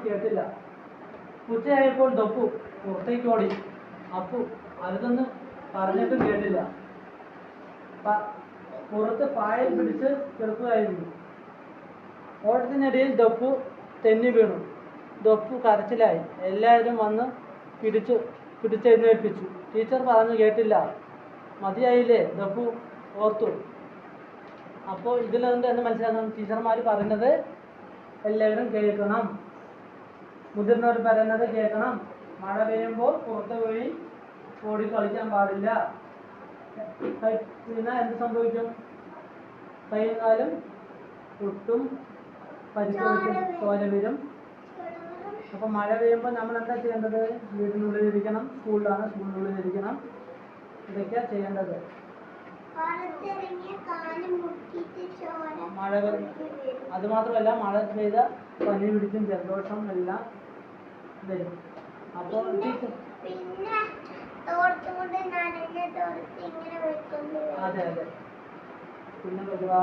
കേട്ടില്ല. ഉച്ചയായപ്പോൾ ദപ്പു പുറത്തേക്ക് ഓടി. അപ്പു അരുതെന്ന് പറഞ്ഞിട്ടും കേട്ടില്ല. പുറത്ത് പായൽ പിടിച്ച് കിടക്കുകയായിരുന്നു. ഓട്ടത്തിനിടയിൽ ദപ്പു തെന്നി വീണു. ദപ്പു കരച്ചിലായി. എല്ലാവരും വന്ന് പിടിച്ചെഴുന്നേൽപ്പിച്ചു. ടീച്ചർ പറഞ്ഞു കേട്ടില്ല. മതിയായില്ലേ? ദപ്പു ഓർത്തു. അപ്പോൾ ഇതിൽ നിന്ന് എന്ന് മനസ്സിലാക്കണം, ടീച്ചർമാർ പറയുന്നത് എല്ലാവരും കേൾക്കണം, മുതിർന്നവർ പറയുന്നത് കേൾക്കണം. മഴ പെയ്യുമ്പോൾ പുറത്ത് പോയി ഓടി കളിക്കാൻ പാടില്ല. പിന്നെ എന്ത് സംഭവിക്കും? കൈയും കാലും ഒട്ടും പരിശോധിക്കും, ചോര വരും. അപ്പം മഴ പെയ്യുമ്പോൾ നമ്മൾ എന്താ ചെയ്യേണ്ടത്? വീടിനുള്ളിൽ ഇരിക്കണം. സ്കൂളിനുള്ളിൽ ഇരിക്കണം. ഇതൊക്കെയാണ് ചെയ്യേണ്ടത്. മഴ അതുമാത്രമല്ല, മഴ പെയ്ത പനി പിടിക്കും, ജലദോഷം എല്ലാം വരും. അപ്പോൾ അതെ പിന്നെ ഒരുപാട്